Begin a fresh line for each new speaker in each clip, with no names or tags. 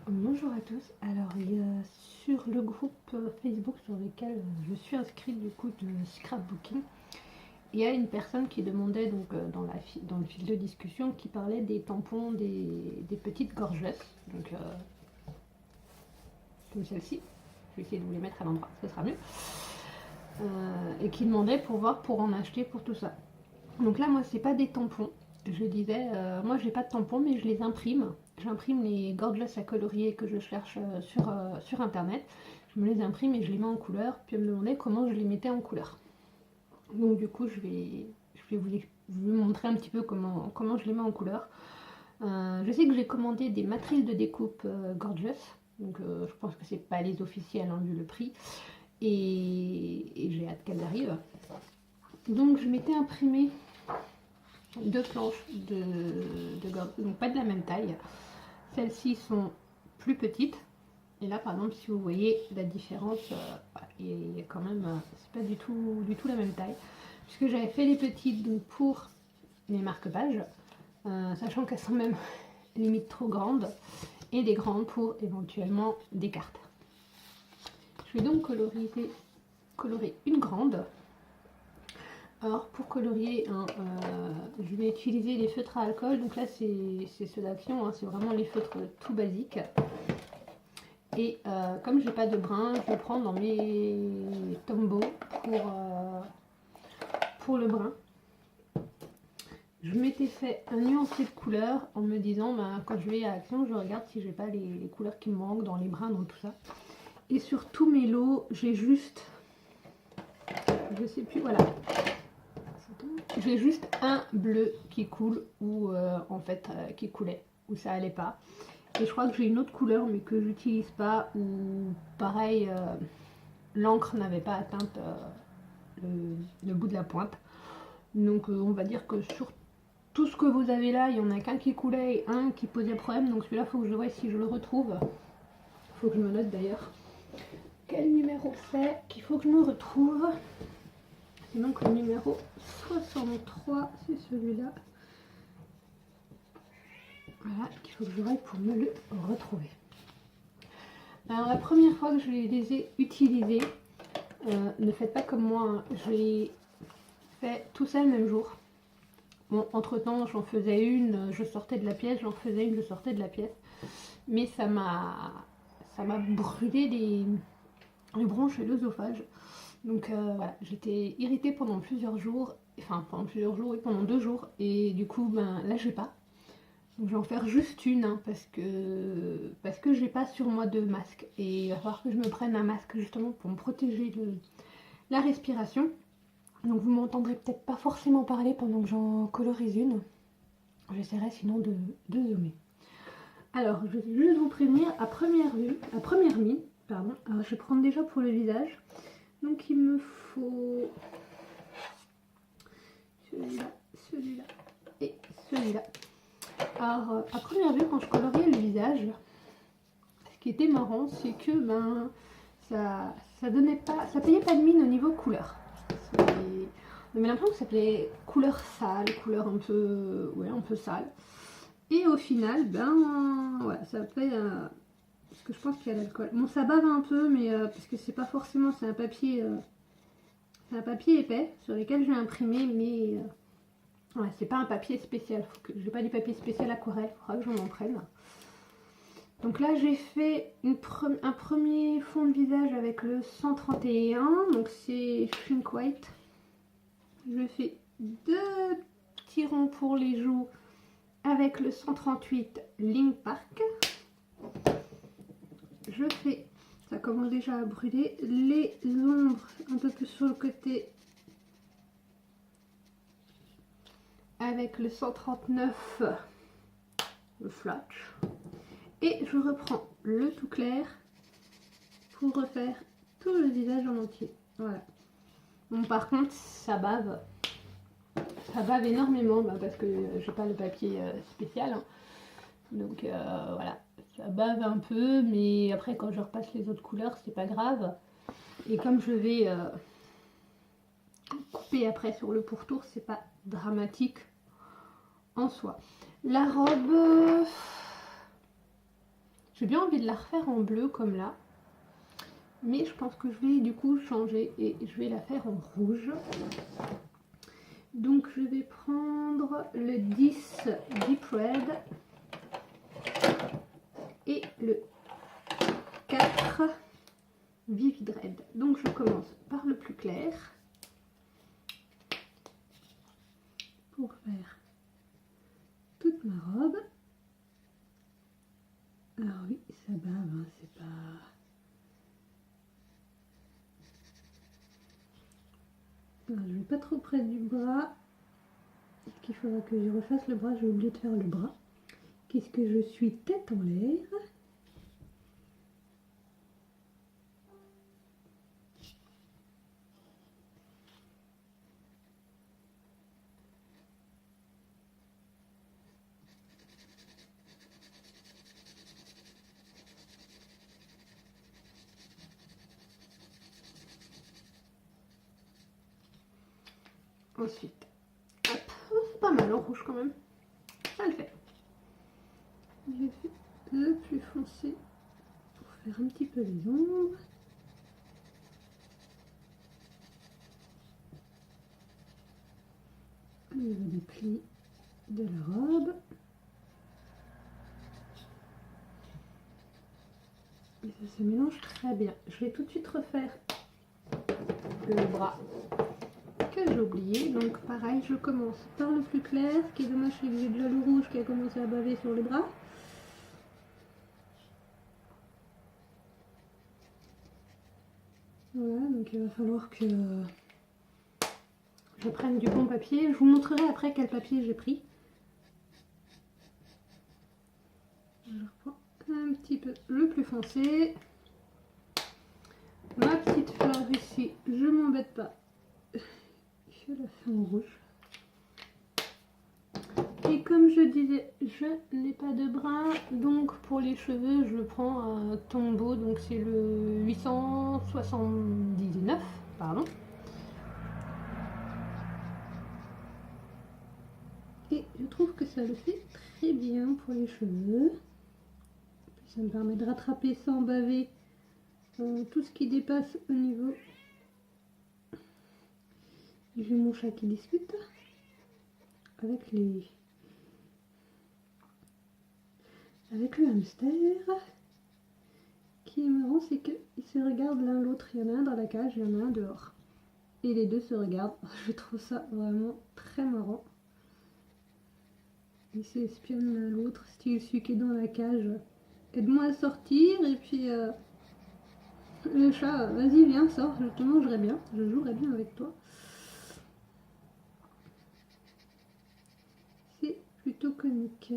Bonjour à tous. Alors, il y a sur le groupe Facebook sur lequel je suis inscrite du coup de scrapbooking, il y a une personne qui demandait donc dans le fil de discussion qui parlait des tampons des petites gorgettes, donc comme celle-ci. Je vais essayer de vous les mettre à l'endroit, ce sera mieux. Et qui demandait pour voir pour en acheter pour tout ça. Donc là, moi, c'est pas des tampons. Je disais, moi, j'ai pas de tampons, mais je les imprime. J'imprime les gorgeous à colorier que je cherche sur internet. Je me les imprime et je les mets en couleur. Puis elle me demandait comment je les mettais en couleur. Donc du coup, je vais vous montrer un petit peu comment je les mets en couleur. Je sais que j'ai commandé des matrices de découpe gorgeous. Donc je pense que c'est pas les officielles hein, vu le prix. Et j'ai hâte qu'elles arrivent. Donc je m'étais imprimé deux planches de gorgeous, donc pas de la même taille. Celles-ci sont plus petites. Et là, par exemple, si vous voyez la différence, il y a quand même, c'est pas du tout la même taille. Puisque j'avais fait les petites donc pour mes marque-pages, sachant qu'elles sont même limite trop grandes, et des grandes pour éventuellement des cartes. Je vais donc colorer une grande. Alors pour colorier, je vais utiliser les feutres à alcool. Donc là c'est ceux d'Action, hein, c'est vraiment les feutres tout basiques. Et comme j'ai pas de brin, je vais prendre dans mes Tombow pour le brin. Je m'étais fait un nuancier de couleurs en me disant quand je vais à Action, je regarde si j'ai pas les couleurs qui me manquent dans les brins, dans tout ça. Et sur tous mes lots, j'ai juste, je sais plus, voilà, j'ai juste un bleu qui coule ou en fait qui coulait, où ça allait pas. Et je crois que j'ai une autre couleur mais que j'utilise pas, ou pareil, l'encre n'avait pas atteint le bout de la pointe. Donc on va dire que sur tout ce que vous avez là, il y en a qu'un qui coulait et un qui posait problème. Donc celui-là, il faut que je vois si je le retrouve. Il faut que je me note d'ailleurs quel numéro c'est qu'il faut que je me retrouve. Et donc le numéro 63, c'est celui-là. Voilà, qu'il faut que je voie pour me le retrouver. Alors la première fois que je les ai utilisés, ne faites pas comme moi, hein. Je l'ai fait tout ça le même jour. Bon, entre temps, j'en faisais une, je sortais de la pièce, j'en faisais une, je sortais de la pièce. Mais ça m'a brûlé les bronches et l'œsophage. Donc voilà, j'étais irritée pendant plusieurs jours, enfin pendant plusieurs jours et pendant 2 jours. Et du coup, là j'ai pas. Donc je vais en faire juste une hein, parce que j'ai pas sur moi de masque. Et il va falloir que je me prenne un masque justement pour me protéger de la respiration. Donc vous m'entendrez peut-être pas forcément parler pendant que j'en colorise une. J'essaierai sinon de zoomer. Alors je vais juste vous prévenir à première mine, pardon. Alors je vais prendre déjà pour le visage. Donc il me faut celui-là et celui-là. Alors à première vue quand je coloriais le visage, ce qui était marrant c'est que ça donnait pas, ça payait pas de mine au niveau couleur. On avait l'impression que ça s'appelait couleur sale, couleur un peu sale. Et au final, ouais, ça fait parce que je pense qu'il y a l'alcool. Bon, ça bave un peu, mais parce que c'est pas forcément, c'est un papier épais sur lequel je vais imprimer, mais ouais, c'est pas un papier spécial. J'ai pas du papier spécial aquarelle, il faudra que j'en prenne. Donc là, j'ai fait un premier fond de visage avec le 131, donc c'est Shrink White. Je fais 2 petits ronds pour les joues avec le 138 Link Park. Je fais, ça commence déjà à brûler, les ombres un peu plus sur le côté avec le 139 le Flatch. Et je reprends le tout clair pour refaire tout le visage en entier. Voilà. Bon, par contre, ça bave énormément parce que j'ai pas le papier spécial. Hein. Donc voilà, ça bave un peu, mais après quand je repasse les autres couleurs, c'est pas grave. Et comme je vais couper après sur le pourtour, c'est pas dramatique en soi. La robe, J'ai bien envie de la refaire en bleu comme là. Mais je pense que je vais du coup changer et je vais la faire en rouge. Donc je vais prendre le 10 Deep Red et le 4 Vivid Red. Donc je commence par le plus clair pour faire toute ma robe. Alors oui, ça bave, hein, c'est pas... Alors, je vais pas trop près du bras. Est-ce qu'il faudra que je refasse le bras? J'ai oublié de faire le bras. Qu'est-ce que je suis tête en l'air? Ensuite, hop, c'est pas mal en rouge quand même. Ça le fait. J'ai fait le plus foncé pour faire un petit peu les ombres. Au niveau des plis de la robe. Et ça se mélange très bien. Je vais tout de suite refaire le bras que j'ai oublié. Donc pareil, je commence par le plus clair. Ce qui est dommage, c'est que j'ai déjà le rouge qui a commencé à baver sur les bras. Voilà, donc il va falloir que je prenne du bon papier. Je vous montrerai après quel papier j'ai pris. Je reprends un petit peu le plus foncé. Ma petite fleur ici, je m'embête pas. Je la fais en rouge. Et comme je disais, je n'ai pas de bras, donc pour les cheveux, je prends un Tombow, donc c'est le 879, pardon. Et je trouve que ça le fait très bien pour les cheveux. Ça me permet de rattraper sans baver tout ce qui dépasse au niveau. J'ai mon chat qui discute avec le hamster. Qui est marrant, c'est qu'ils se regardent l'un l'autre. Il y en a un dans la cage, il y en a un dehors. Et les deux se regardent. Je trouve ça vraiment très marrant. Ils s'espionnent l'un l'autre, style celui qui est dans la cage. Aide-moi à sortir, et puis le chat, vas-y viens, sors, je te mangerai bien, je jouerai bien avec toi. C'est plutôt comique.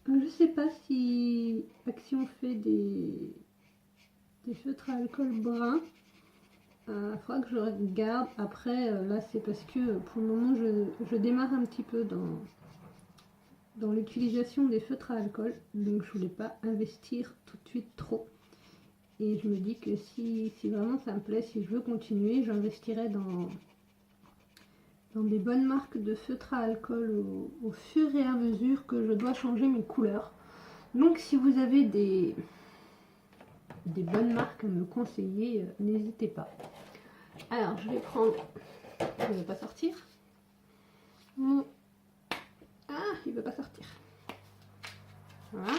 Je sais pas si Action fait des feutres à alcool brun. Il faudra que je regarde. Après, là, c'est parce que pour le moment, je démarre un petit peu dans l'utilisation des feutres à alcool. Donc, je voulais pas investir tout de suite trop. Et je me dis que si vraiment ça me plaît, si je veux continuer, j'investirai dans des bonnes marques de feutres à alcool au fur et à mesure que je dois changer mes couleurs. Donc, si vous avez des bonnes marques à me conseiller, n'hésitez pas. Alors, je vais prendre... Il ne veut pas sortir. Mon... Ah, il ne veut pas sortir. Voilà.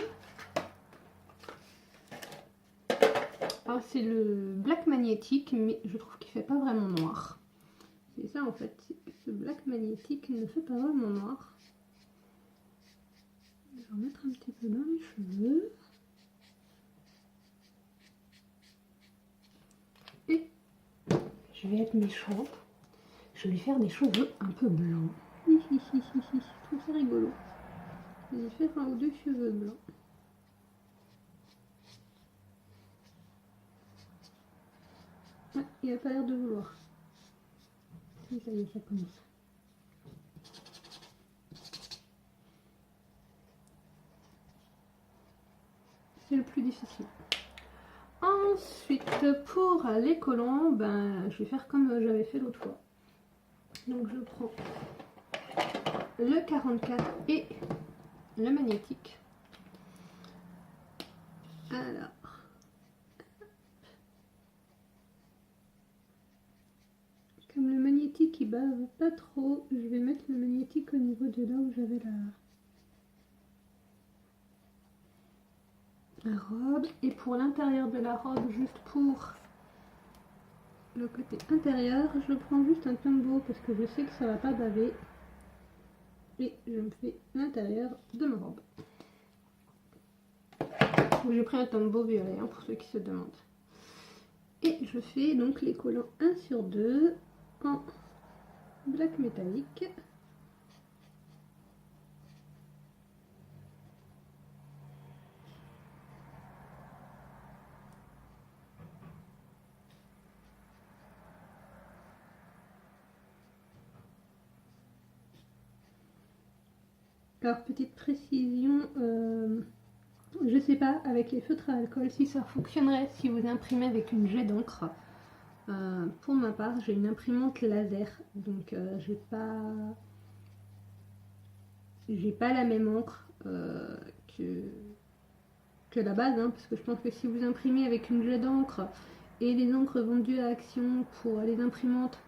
Alors, c'est le black magnétique, mais je trouve qu'il ne fait pas vraiment noir. C'est ça en fait. Ce black magnétique ne fait pas vraiment noir. Je vais en mettre un petit peu dans les cheveux. Et je vais être méchante. Je vais lui faire des cheveux un peu blancs. Je trouve ça rigolo. Je vais lui faire un ou deux cheveux blancs. Ah, il n'a pas l'air de vouloir. Si, ça y est, ça commence. C'est le plus difficile. Ensuite, pour les collants, ben, je vais faire comme j'avais fait l'autre fois. Donc je prends le 44 et le magnétique. Alors, comme le magnétique il bave pas trop, je vais mettre le magnétique au niveau de là où j'avais la robe. Et pour l'intérieur de la robe, juste pour le côté intérieur, je prends juste un tombeau parce que je sais que ça va pas baver. Et je me fais l'intérieur de ma robe. J'ai pris un tombeau violet hein, pour ceux qui se demandent. Et je fais donc les collants 1 sur 2 en black métallique. Alors petite précision, je sais pas avec les feutres à alcool si ça fonctionnerait si vous imprimez avec une jet d'encre. Pour ma part j'ai une imprimante laser donc j'ai pas la même encre que la base hein, parce que je pense que si vous imprimez avec une jet d'encre et les encres vendues à Action pour les imprimantes,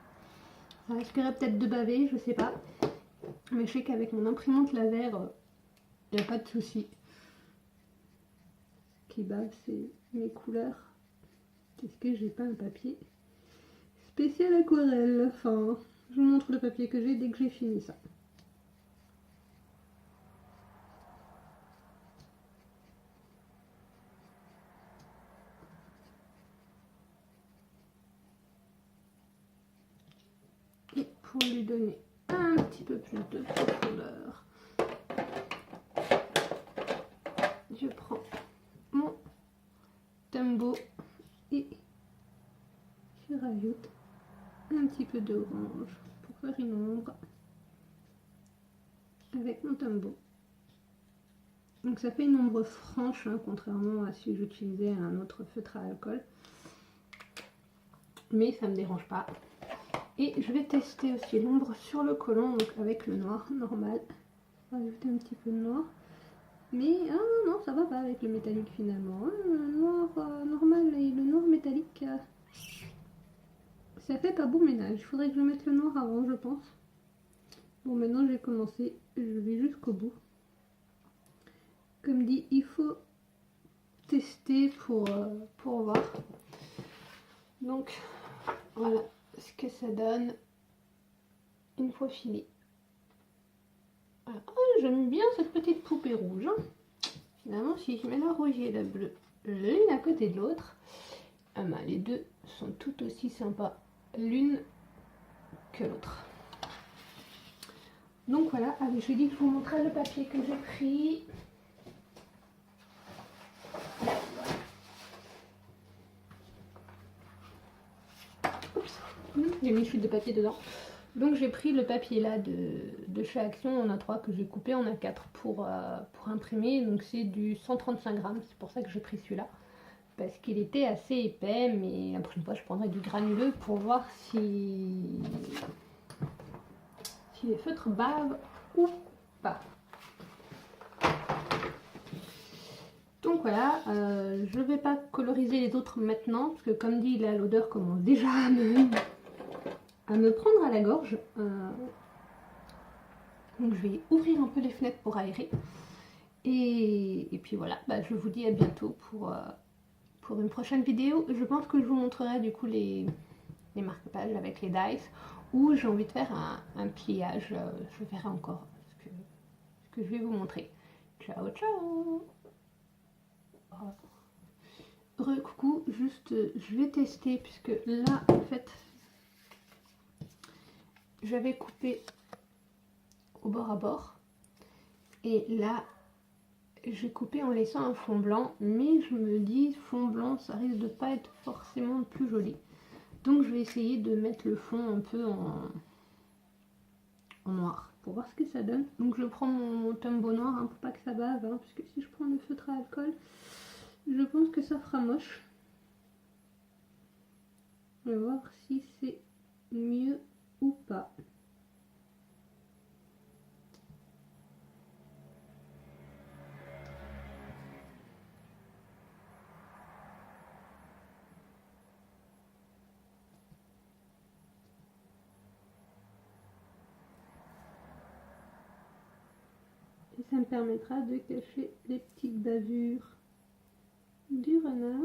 ça risquerait peut-être de baver, je sais pas. Mais je sais qu'avec mon imprimante laser, il n'y a pas de souci. Ce qui bave, c'est mes couleurs. Est-ce que j'ai pas un papier spécial aquarelle? Enfin, je vous montre le papier que j'ai dès que j'ai fini ça. Et pour lui donner un petit peu plus de profondeur, je prends mon Tombow et je rajoute un petit peu d'orange pour faire une ombre avec mon Tombow. Donc ça fait une ombre franche, hein, contrairement à si j'utilisais un autre feutre à alcool. Mais ça ne me dérange pas. Et je vais tester aussi l'ombre sur le collant, donc avec le noir normal. Rajouter un petit peu de noir. Mais ah non, ça va pas avec le métallique finalement. Le noir normal et le noir métallique, ça fait pas bon ménage. Il faudrait que je mette le noir avant, je pense. Bon, maintenant j'ai commencé, je vais jusqu'au bout. Comme dit, il faut tester pour voir. Donc voilà ce que ça donne une fois fini. Voilà. Oh, j'aime bien cette petite poupée rouge. Hein. Finalement, si je mets la rouge et la bleue l'une à côté de l'autre, les deux sont tout aussi sympas l'une que l'autre. Donc voilà, allez, je dis que je vous montrerai le papier que j'ai pris. J'ai mis une chute de papier dedans. Donc j'ai pris le papier là de chez Action, on a 3 que j'ai coupé, on a 4 pour imprimer. Donc c'est du 135 grammes, c'est pour ça que j'ai pris celui-là. Parce qu'il était assez épais, mais la prochaine fois je prendrai du granuleux pour voir si les feutres bavent ou pas. Donc voilà, je ne vais pas coloriser les autres maintenant, parce que comme dit là, l'odeur commence déjà à me prendre à la gorge. Donc je vais ouvrir un peu les fenêtres pour aérer. Et puis voilà, je vous dis à bientôt pour une prochaine vidéo. Je pense que je vous montrerai du coup les marque-pages avec les dice, ou j'ai envie de faire un pliage. Je verrai encore ce que je vais vous montrer. Ciao ciao. Coucou, juste je vais tester puisque là en fait j'avais coupé au bord à bord et là j'ai coupé en laissant un fond blanc, mais je me dis fond blanc ça risque de pas être forcément le plus joli, donc je vais essayer de mettre le fond un peu en noir pour voir ce que ça donne. Donc je prends mon Tombow noir hein, pour pas que ça bave hein, puisque si je prends le feutre à alcool je pense que ça fera moche. On va voir si c'est mieux ou pas. Ça me permettra de cacher les petites bavures du renard.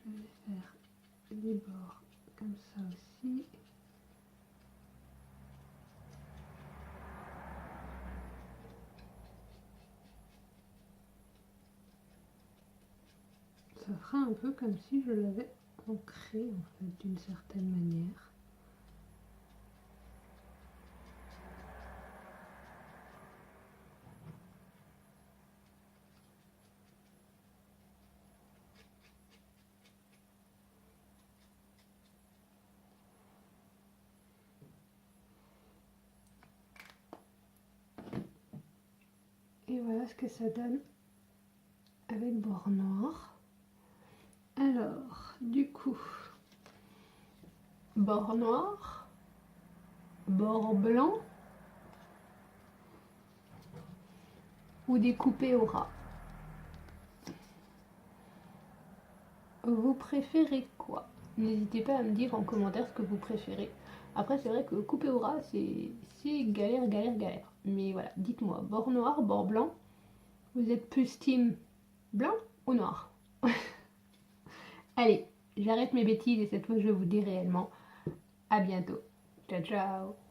Je vais faire les bords comme ça aussi. Ça fera un peu comme si je l'avais ancré en fait d'une certaine manière. Et voilà ce que ça donne avec bord noir. Alors, du coup, bord noir, bord blanc ou découpé au ras. Vous préférez quoi? N'hésitez pas à me dire en commentaire ce que vous préférez. Après, c'est vrai que couper au ras, c'est galère, galère, galère. Mais voilà, dites-moi, bord noir, bord blanc, vous êtes plus team blanc ou noir? Allez, j'arrête mes bêtises et cette fois je vous dis réellement à bientôt. Ciao ciao.